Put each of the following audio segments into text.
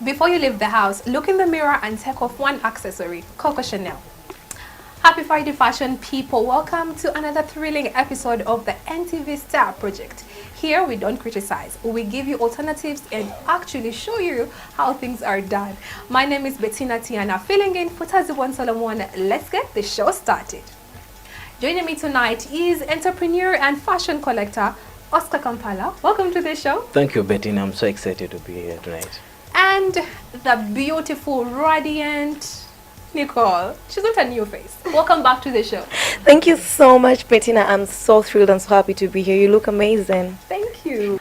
Before you leave the house, look in the mirror and take off one accessory. Coco Chanel. Happy Friday, fashion people. Welcome to another thrilling episode of the NTV Star Project. Here we don't criticize, we give you alternatives and actually show you how things are done. My name is Bettina Tiana, filling in for Taziwan Solomon. Let's get the show started. Joining me tonight is entrepreneur and fashion collector Oscar Kampala. Welcome to the show. Thank you, Bettina. I'm so excited to be here tonight. And the beautiful, radiant Nicole. She's not a new face. Welcome back to the show. Thank you so much, Bettina. I'm so thrilled and so happy to be here. You look amazing. Thank you.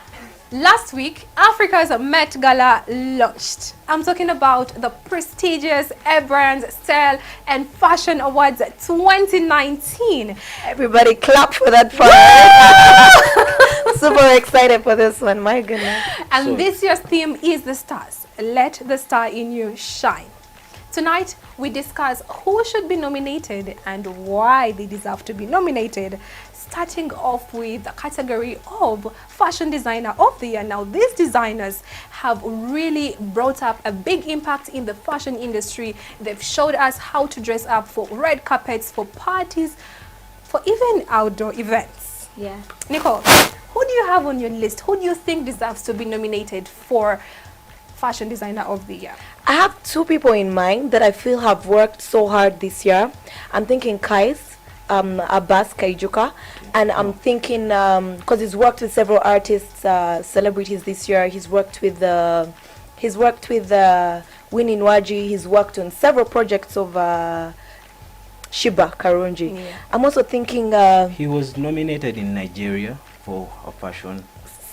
Last week, Africa's Met Gala launched. I'm talking about the prestigious Brand, Style and Fashion Awards 2019. Everybody clap for that part. Super excited for this one, my goodness. And this year's theme is the stars. Let the star in you shine. Tonight, we discuss who should be nominated and why they deserve to be nominated, starting off with the category of Fashion Designer of the Year. Now, these designers have really brought up a big impact in the fashion industry. They've showed us how to dress up for red carpets, for parties, for even outdoor events. Yeah. Nicole, who do you have on your list? Who do you think deserves to be nominated for Fashion Designer of the Year? I have two people in mind that I feel have worked so hard this year. I'm thinking Kais, Abbas Kaijuka, and I'm thinking because he's worked with several artists, celebrities this year. He's worked with Winnie Nwaji. He's worked on several projects of Shiba Karunji. Yeah. I'm also thinking He was nominated in Nigeria for a fashion.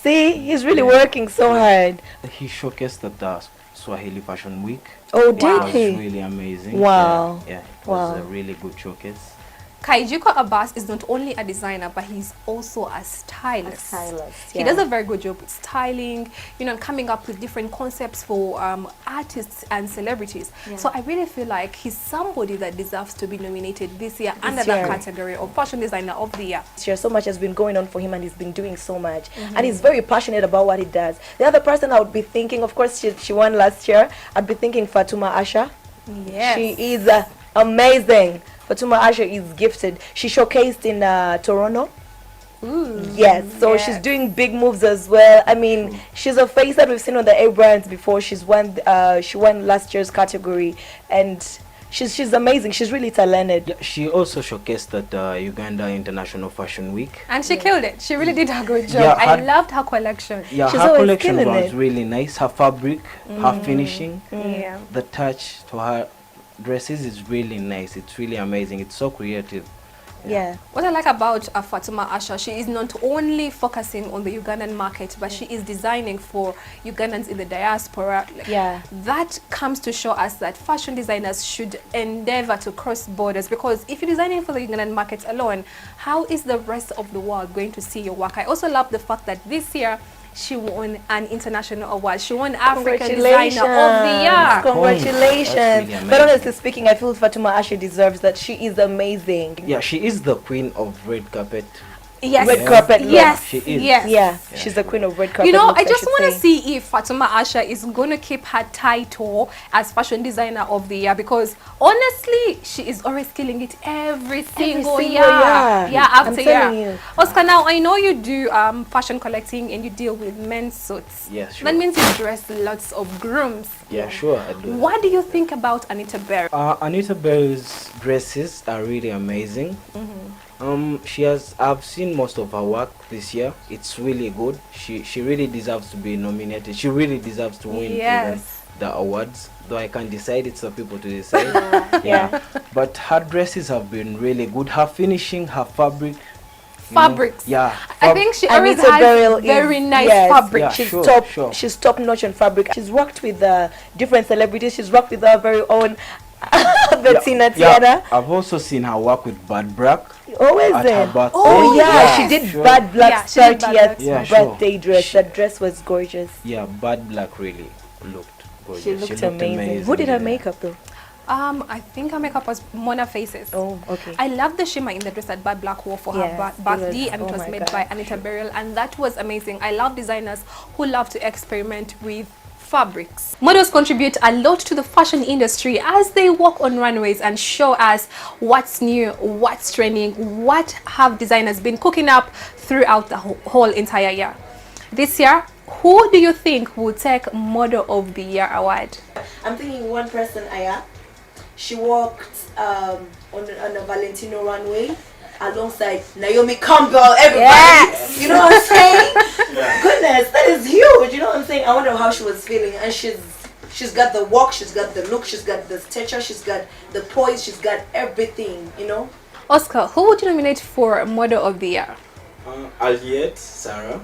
see, he's really working so hard. He showcased at the Swahili Fashion Week. Oh, It did was he? really amazing. Wow. Yeah, it was Wow. a really good showcase. Kaijuko Abbas is not only a designer, but he's also a stylist. He yeah. does a very good job with styling, and coming up with different concepts for artists and celebrities. Yeah. So I really feel like he's somebody that deserves to be nominated this year under that year. category of Fashion Designer of the Year. This year, so much has been going on for him and he's been doing so much. And he's very passionate about what he does. The other person I would be thinking, of course, she won last year. I'd be thinking Fatuma Asha. Yes. She is amazing. Fatuma Asha is gifted. She showcased in Toronto. Ooh. Yes, so Yes. she's doing big moves as well. I mean, she's a face that we've seen on the A brands before. She won last year's category, and she's amazing. She's really talented. Yeah, she also showcased at Uganda International Fashion Week. And she killed it. She really did a good job. Yeah, I her- loved her collection. Yeah, She's her always collection killing was it. really nice. Her fabric, her finishing, Yeah. the touch to her dresses is really nice. It's really amazing. It's so creative. Yeah. What I like about Fatuma Asha, she is not only focusing on the Ugandan market, but she is designing for Ugandans in the diaspora. Yeah. That comes to show us that fashion designers should endeavor to cross borders, because if you're designing for the Ugandan market alone, how is the rest of the world going to see your work? I also love the fact that this year she won an international award. She won African Designer of the Year. Congratulations. That's really But amazing. honestly speaking, I feel Fatuma Asha deserves that. She is amazing. Yeah, she is the queen of red carpet. Yes. Red carpet look. Yes. She is. Yes. Yeah, Yeah. she's the queen of red carpet. You know, looks, I just should want to say. see if Fatuma Asha is going to keep her title as Fashion Designer of the Year, because honestly, she is always killing it every single year. year. Yeah, I'm after telling year. you. Oscar, now I know you do fashion collecting and you deal with men's suits. Yeah, sure. That means you dress lots of grooms. Yeah, sure, I do. What do you think about Anita Berry? Anita Berry's dresses are really amazing. I've seen most of her work this year. It's really good. She really deserves to be nominated. She really deserves to win even Yes. the awards. Though I can't decide, it's for people to decide. Yeah. But her dresses have been really good. Her finishing, her fabric. Fabrics. Yeah. I think she always Anita has Beryl very is- nice yes, fabric. Yeah, She's sure, sure. She's top notch on fabric. She's worked with different celebrities. She's worked with her very own Bettina Tiana. I've also seen her work with Bad Brack. Always at there. her birthday. Oh yeah, yes. she did Sure. Bad Black Yeah, she did Bad 30th Black's Yeah, sure. birthday dress. That dress was gorgeous. Yeah, Bad Black really looked gorgeous. She looked amazing. Who did her yeah. makeup though? I think her makeup was Mona Faces. Oh, okay. I love the shimmer in the dress that Bad Black wore for Yes, her it birthday, was- and it oh was my made by gosh. Anita Beryl, and that was amazing. I love designers who love to experiment with fabrics. Models contribute a lot to the fashion industry as they walk on runways and show us what's new, what's trending, what have designers been cooking up throughout the whole entire year. This year, who do you think will take Model of the Year award? I'm thinking one person, Aya. She walked on a Valentino runway alongside Naomi Campbell, everybody. Yes. You know what I'm saying? Yeah. Goodness, that is huge. You know what I'm saying? I wonder how she was feeling. And she's got the walk, she's got the look, she's got the stature, she's got the poise, she's got everything, you know? Oscar, who would you nominate for Model of the Year? Aliette Sarah.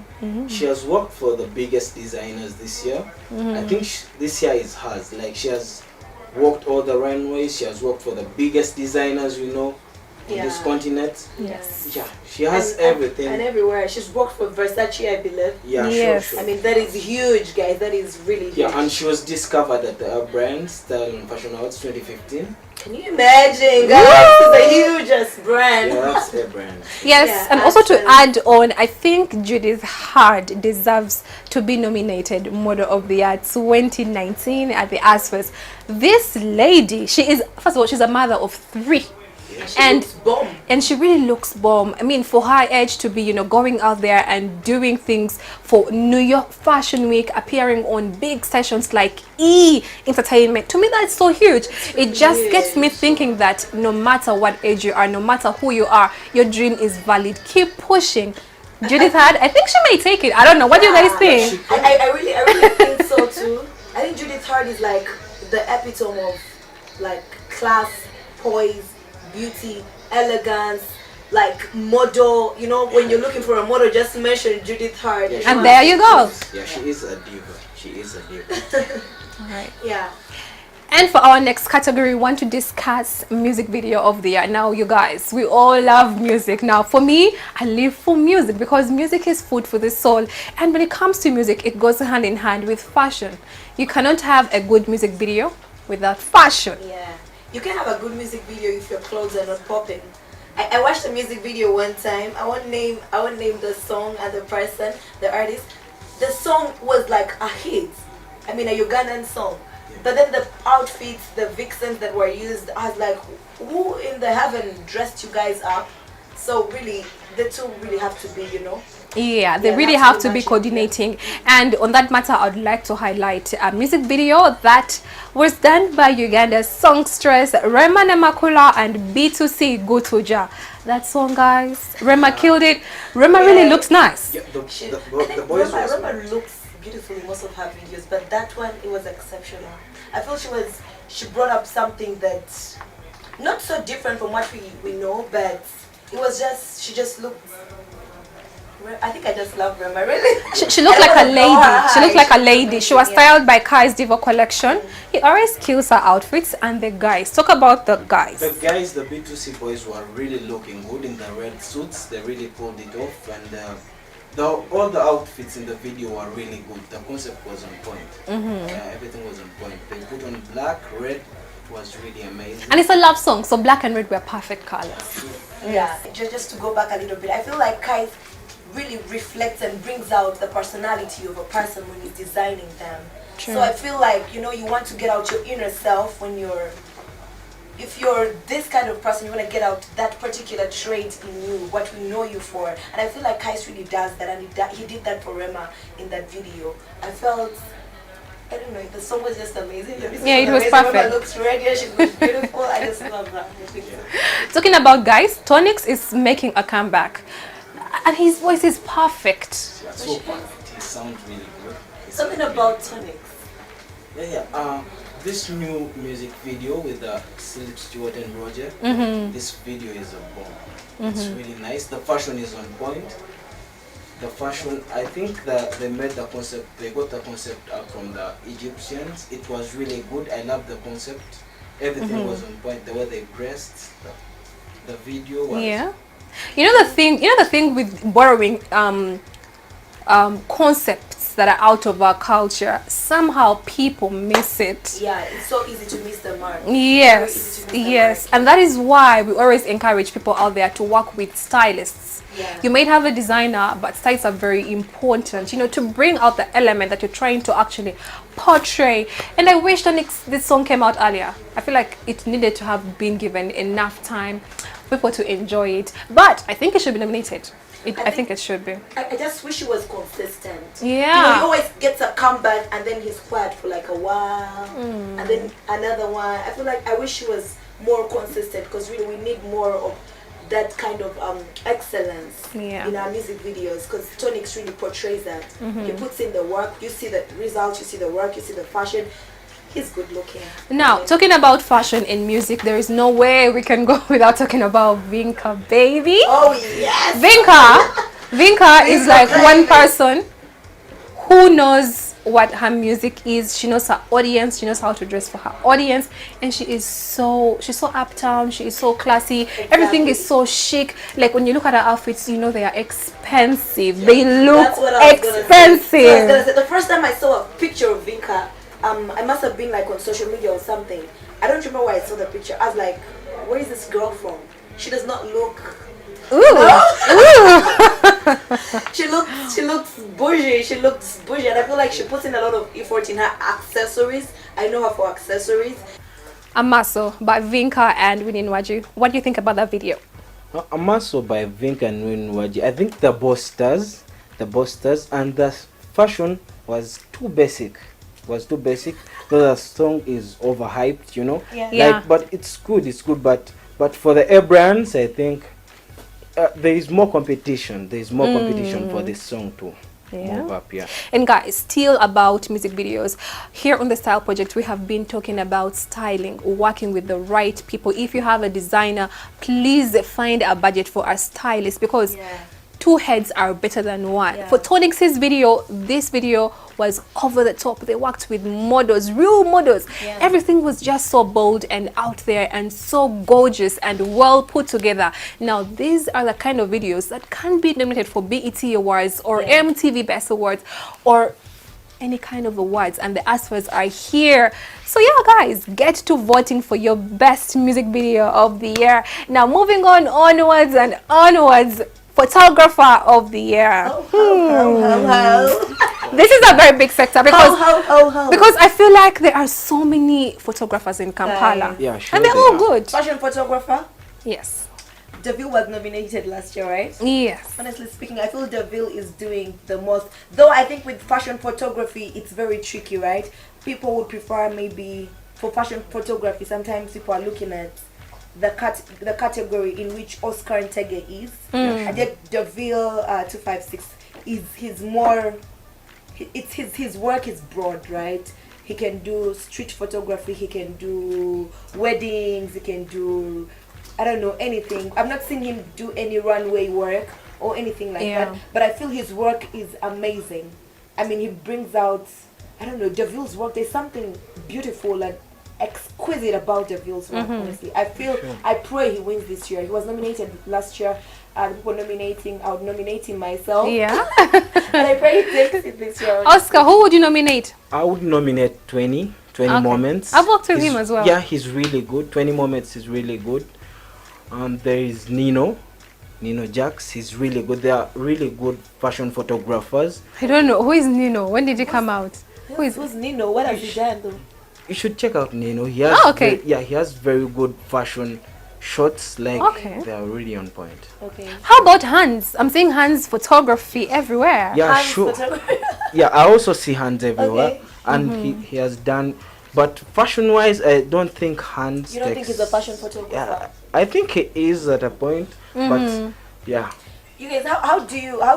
She has worked for the biggest designers this year. I think this year is hers. Like, she has walked all the runways, she has worked for the biggest designers, you know, on this continent. Yes. Yeah, she has everything. And everywhere. She's worked for Versace, I believe. Yeah, yes. sure. I mean, that is huge, guys. That is really huge. Yeah, and she was discovered at the brand Style and Fashion Awards 2015. Can you imagine, guys? This is the hugest brand. Yeah, that's a brand. Yes, Yeah, and also to add on, I think Judith Hard deserves to be nominated Model of the Year 2019 at the ASFAS. This lady, she is, first of all, she's a mother of 3. And she really looks bomb. I mean, for her age to be, you know, going out there and doing things for New York Fashion Week, appearing on big sessions like Entertainment, to me that's so huge. It just gets me thinking that no matter what age you are, no matter who you are, your dream is valid. Keep pushing. Judith Hard, I think she may take it. I don't know. What do you guys think? I really think so too. I think Judith Hard is like the epitome of like class, poise, beauty, elegance, like model. You know, when you're looking for a model, just mention Judith Hard. Yeah, and there you go. Yeah, she is a diva. She is a diva. All right. Yeah. And for our next category, we want to discuss music video of the year. Now, you guys, we all love music. Now, for me, I live for music because music is food for the soul. And when it comes to music, it goes hand in hand with fashion. You cannot have a good music video without fashion. Yeah. You can have a good music video if your clothes are not popping. I watched a music video one time. I won't name the song and the person, the artist. The song was like a hit. I mean, a Ugandan song. But then the outfits, the vixens that were used, I was like, who in the heaven dressed you guys up? So really, the two really have to be, you know. Yeah, they really have to be coordinating. And on that matter, I'd like to highlight a music video that was done by Uganda's songstress Rema Namakula and B2C Gutuja. That song, guys, Rema killed it. Rema really looks nice. Yeah, the boys Rema looks beautiful in most of her videos, but that one, it was exceptional. I feel she brought up something that's not so different from what we know, but it was just, she just looked, I think I just love Rema, really. She looked like a lady. She looked like a lady. She was styled by Kai's Diva collection. He always kills her outfits. And the guys, talk about the guys. The guys, the B2C boys were really looking good in the red suits. They really pulled it off, and all the outfits in the video were really good. The concept was on point. Everything was on point. They put on black, red. Was really amazing. And it's a love song, so black and red were perfect colors. Yeah. Just to go back a little bit, I feel like Kai really reflects and brings out the personality of a person when he's designing them. True. So I feel like, you know, you want to get out your inner self when if you're this kind of person, you want to get out that particular trait in you, what we know you for. And I feel like Kais really does that, and he did that for Rema in that video. I felt, I don't know, the song was just amazing. Yeah, it was perfect. Rema looks ready, she looks beautiful. I just love that. Talking about guys, Tonix is making a comeback. And his voice is perfect. Yeah, so perfect. He sounds really good. Something about Tonix. Yeah. This new music video with Silk Stewart and Roger. This video is a bomb. It's really nice. The fashion is on point. The fashion, I think that they made the concept. They got the concept out from the Egyptians. It was really good. I love the concept. Everything was on point. The way they dressed, the video was. Yeah. You know the thing with borrowing concepts that are out of our culture, somehow people miss it. Yeah, it's so easy to miss the mark. Yes, yes. And that is why we always encourage people out there to work with stylists. Yeah. You may have a designer, but stylists are very important, you know, to bring out the element that you're trying to actually portray. And I wish that this song came out earlier. I feel like it needed to have been given enough time for people to enjoy it. But I think it should be nominated. I think it should be. I just wish he was consistent. Yeah. You know, he always gets a comeback and then he's quiet for like a while. And then another one. I feel like I wish he was more consistent, because really we need more of that kind of excellence in our music videos, because Tonix really portrays that. He puts in the work, you see the results, you see the work, you see the fashion. He's good looking. Now, talking about fashion in music, there is no way we can go without talking about Vinka, baby. Oh yes! Vinka is like one person who knows what her music is. She knows her audience, she knows how to dress for her audience, and she's so uptown, she is so classy. Exactly. Everything is so chic. Like when you look at her outfits, you know they are expensive. They look expensive. The first time I saw a picture of Vinka, I must have been like on social media or something. I don't remember where I saw the picture. I was like, where is this girl from? She does not look... Ooh. Ooh. She looks bougie. She looks bougie, and I feel like she puts in a lot of effort in her accessories. I know her for accessories. Amaso by Vinka and Winnie Nwaju. What do you think about that video? Amaso by Vinka and Winnie Nwaju. I think the boss does, and the fashion was too basic. So the song is overhyped, you know. Yeah. But it's good. But for the air brands, I think there is more competition. There is more competition for this song to move up. Yeah. And guys, still about music videos. Here on the Style Project, we have been talking about styling, working with the right people. If you have a designer, please find a budget for a stylist, because two heads are better than one. For Tonix's video, this video was over the top. They worked with models, real models. Everything was just so bold and out there and so gorgeous and well put together. Now, these are the kind of videos that can be nominated for BET Awards or MTV Best Awards or any kind of awards, and the Oscars are here. So yeah, guys, get to voting for your best music video of the year. Now, moving on onwards and onwards. Photographer of the year. This is a very big sector, because I feel like there are so many photographers in Kampala. Yeah, sure. And they're all good. Fashion photographer? Yes. Deville was nominated last year, right? Yes. Honestly speaking, I feel Deville is doing the most. Though I think with fashion photography, it's very tricky, right? People would prefer maybe for fashion photography, sometimes people are looking at the category in which Oscar Ntege is. And yet Deville 256 is his work is broad, right? He can do street photography, he can do weddings, he can do, I don't know, anything. I've not seen him do any runway work or anything like that, but I feel his work is amazing. I mean, he brings out, I don't know, Deville's work, there's something beautiful and exquisite about Deville's work, honestly. I pray he wins this year. He was nominated last year, and people nominating, I would nominate him myself. Yeah. And I pray he takes it this year. Oscar, who would you nominate? I would nominate 20 Moments. I've worked with him as well. Yeah, he's really good. 20 Moments is really good. There is Nino Jax. He's really good. They are really good fashion photographers. I don't know. Who is Nino? When did he come out? Who's Nino? What has he done though? You should check out Nino. He has he has very good fashion shots. Like they are really on point. Okay. How about Hans? I'm seeing Hans photography everywhere. Yeah, Hans sure. Yeah, I also see Hans everywhere, and he has done. But fashion-wise, I don't think Hans. You don't think he's a fashion photographer? Yeah, I think he is at a point, but yeah. You guys, how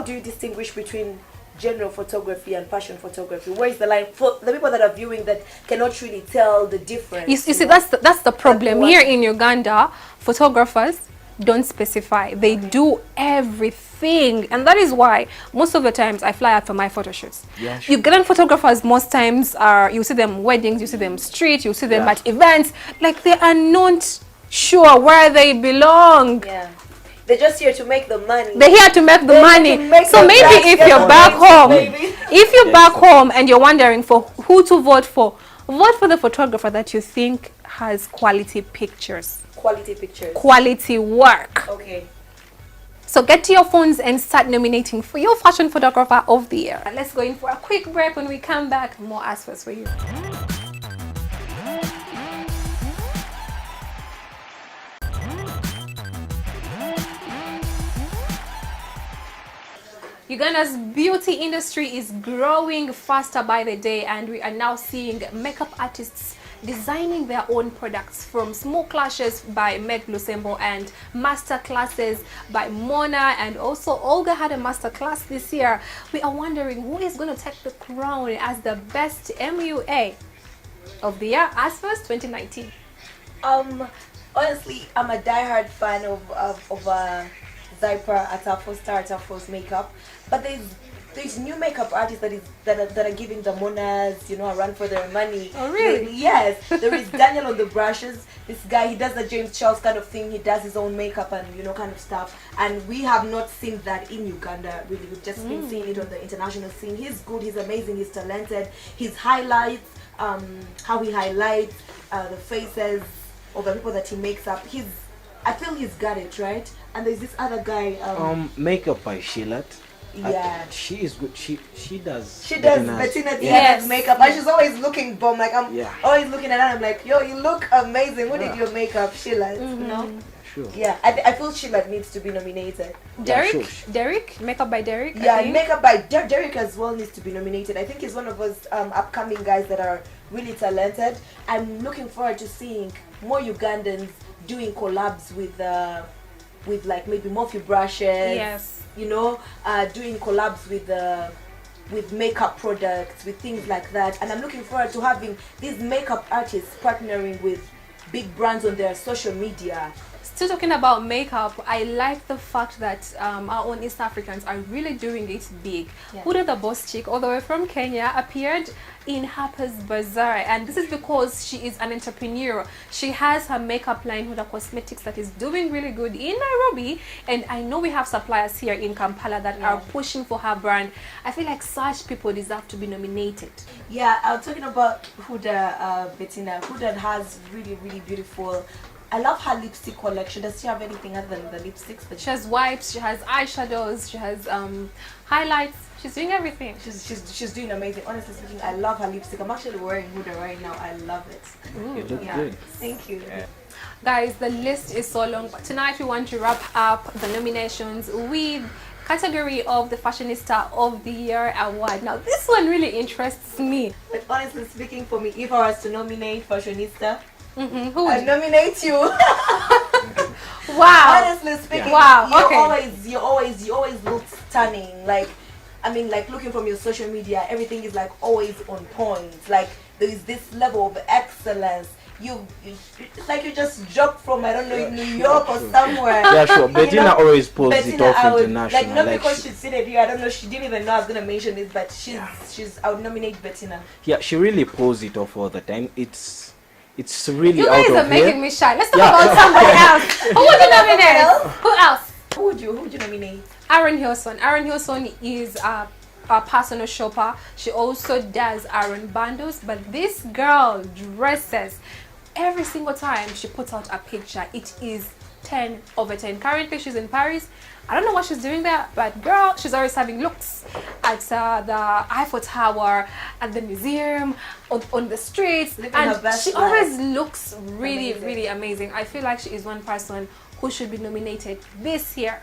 do you distinguish between general photography and fashion photography? Where is the line for the people that are viewing that cannot really tell the difference? You see, that's the problem here in Uganda. Photographers don't specify. They do everything, and that is why most of the times I fly out for my photo shoots. Yeah, sure. Ugandan photographers most times are, you see them weddings, you see them street, you see them at events, like they are not sure where they belong. Yeah. They're just here to make the money. They're here to make the money. So maybe if you're back home, if you're back home and you're wondering for who to vote for the photographer that you think has quality pictures. Quality pictures. Quality work. Okay. So get to your phones and start nominating for your fashion photographer of the year. And let's go in for a quick break. When we come back, more answers for you. Uganda's beauty industry is growing faster by the day, and we are now seeing makeup artists designing their own products, from small clashes by Meg Lusembo and master classes by Mona, and also Olga had a master class this year. We are wondering who is going to take the crown as the best MUA of the year as first 2019. Honestly, I'm a diehard fan of Zyper at Atafos makeup, but there's new makeup artists that are giving the Monas, a run for their money. Oh really? Yes. There is Daniel on the brushes. This guy, he does the James Charles kind of thing. He does his own makeup and kind of stuff. And we have not seen that in Uganda really. We've just been seeing it on the international scene. He's good. He's amazing. He's talented. His highlights, how he highlights the faces of the people that he makes up. I feel he's got it right. And there's this other guy. Makeup by Shilat. Yeah, she is good. She does. She does Bettina makeup, and she's always looking bomb. Like I'm always looking at her. I'm like, yo, you look amazing. Who did your makeup, Sheila? Sure. Yeah, I feel Sheila needs to be nominated. Derek, makeup by Derek. Yeah, makeup by Derek as well needs to be nominated. I think he's one of those upcoming guys that are really talented. I'm looking forward to seeing more Ugandans doing collabs with like maybe Morphe brushes. Yes. Doing collabs with makeup products, with things like that. And I'm looking forward to having these makeup artists partnering with big brands on their social media. Still talking about makeup, I like the fact that our own East Africans are really doing it big. Yeah. Huda the boss chick, all the way from Kenya, appeared in Harper's Bazaar, and this is because she is an entrepreneur. She has her makeup line, Huda Cosmetics, that is doing really good in Nairobi, and I know we have suppliers here in Kampala that are pushing for her brand. I feel like such people deserve to be nominated. Yeah, I'm talking about Huda, Bettina. Huda has really, really beautiful. I love her lipstick collection. Does she have anything other than the lipsticks? But she has wipes, she has eyeshadows, she has highlights. She's doing everything. She's doing amazing. Honestly speaking, I love her lipstick. I'm actually wearing Huda right now. I love it. You look good. Thank you. Yeah. Guys, the list is so long, but tonight we want to wrap up the nominations with category of the Fashionista of the Year award. Now this one really interests me. But honestly speaking, for me, if I was to nominate Fashionista, who would I nominate you. Wow. Honestly speaking, wow. You always look stunning. Like, I mean, like looking from your social media, everything is like always on point. Like there is this level of excellence. It's like you just dropped from New York or somewhere. Yeah, sure. Bettina always pulls it off international. Like not because she's seated here. I don't know. She didn't even know I was gonna mention this, but she's. I would nominate Bettina. Yeah, she really pulls it off all the time. It's really you out guys of are making here. me shy. Let's talk about somebody else. Who would you nominate? Who else? Who would you nominate? Aaron Hilson. Aaron Hilson is a personal shopper. She also does Aaron bundles, but this girl dresses every single time she puts out a picture. It is 10 over 10. Currently she's in Paris. I don't know what she's doing there, but girl, she's always having looks at the Eiffel Tower, at the museum, on the streets, and she always looks really amazing. Really amazing. I feel like she is one person who should be nominated this year.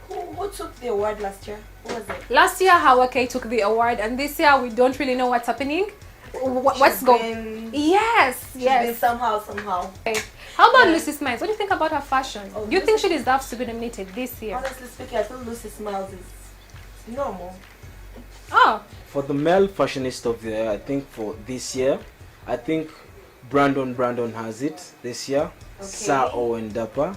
Who took the award last year? Who was it? Last year Hawa K took the award, and this year we don't really know what's happening. What's going? Yes. She's been somehow. Okay. How about Lucy Smiles? What do you think about her fashion? Do you think she deserves to be nominated this year? Honestly speaking, I feel Lucy Smiles is normal. Oh. For the male fashionista of the year, I think for this year, I think Brandon has it this year. Sir Whoand.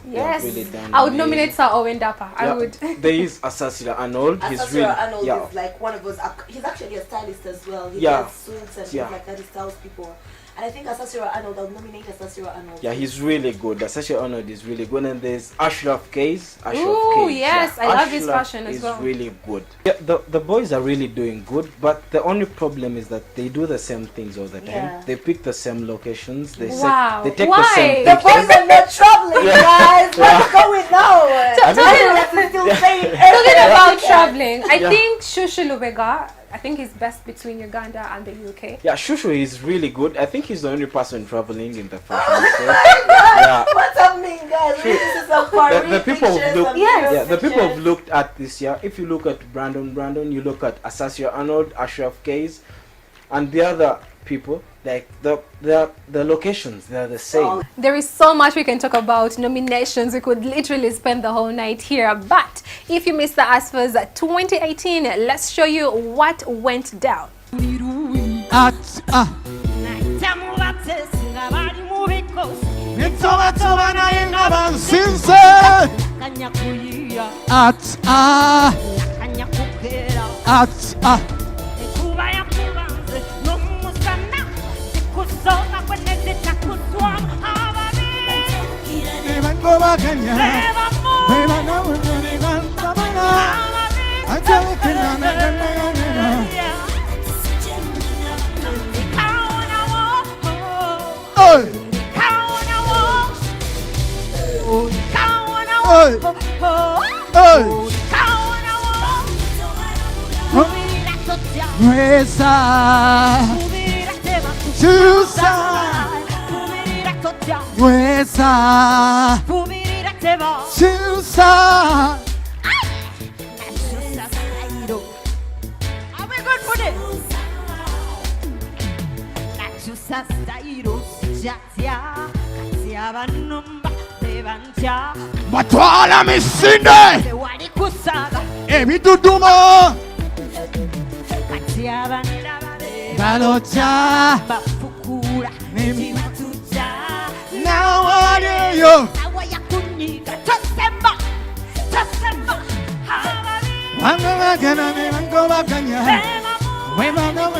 Yes, really done I would amazing. nominate Sir Whoand. I would. There is Estella Arnold. Arnold is like one of those. He's actually a stylist as well. He does suits and things like that. He styles people. And I think Estella Arnold, I'll nominate Estella Arnold. Yeah, he's really good. Estella Arnold is really good. And there's Ashraf Case. Oh yes, I love his fashion as well. Is really good. Yeah, the boys are really doing good, but the only problem is that they do the same things all the time. Yeah. They pick the same locations. They Wow. they take Why? the same The boys are not traveling, guys. What's going on? Talking about traveling, I think Shushu Lubega, I think he's best between Uganda and the UK. Yeah, Shushu is really good. I think he's the only person traveling in the fashion Oh industry. Yeah. What's happening, guys? This is a party. The people have looked, Yes. the people have looked at this year. If you look at Brandon, you look at Estella Arnold, Ashraf Case, and the other people, like the locations, they're the same. There is so much we can talk about nominations. We could literally spend the whole night here. But if you missed the ASFA's 2018, let's show you what went down. Batwala misinde ebitutuma balocha nawaleyo wangagana nebangobaganya wemana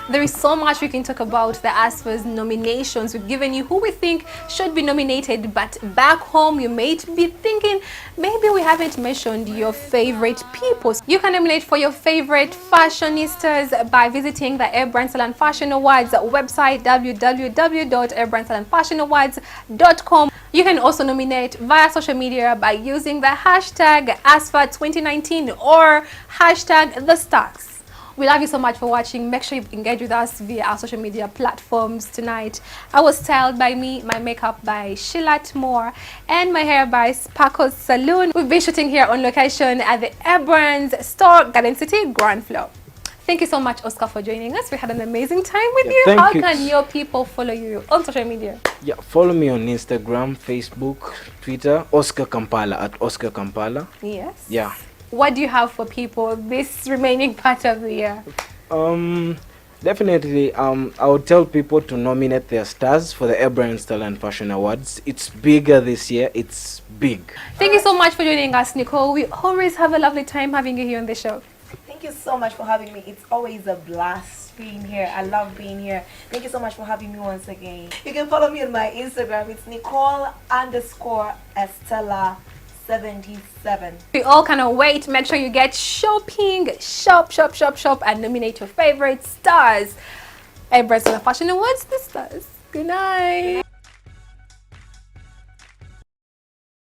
There is so much we can talk about the ASFA's nominations. We've given you who we think should be nominated, but back home you may be thinking maybe we haven't mentioned your favorite people. You can nominate for your favorite fashionistas by visiting the Airbrand Fashion Awards website, www.airbrand-fashion-awards.com. You can also nominate via social media by using the hashtag ASFA2019 or hashtag TheStars. We love you so much for watching. Make sure you engage with us via our social media platforms tonight. I was styled by me, my makeup by Shilat Moore, and my hair by Sparkles Saloon. We've been shooting here on location at the Airbrand store, Garden City, ground floor. Thank you so much, Oscar, for joining us. We had an amazing time with you. How can your people follow you on social media? Yeah, follow me on Instagram, Facebook, Twitter, Oscar Kampala at Oscar Kampala. Yes. Yeah. What do you have for people this remaining part of the year? Definitely, I would tell people to nominate their stars for the Airbrand Style and Fashion Awards. It's bigger this year. It's big. Thank you so much for joining us, Nicole. We always have a lovely time having you here on the show. Thank you so much for having me. It's always a blast being here. I love being here. Thank you so much for having me once again. You can follow me on my Instagram. It's Nicole_Estella 77. We all cannot wait. Make sure you get shopping, shop, and nominate your favorite stars. Airbrand Fashion Awards, the stars. Good night.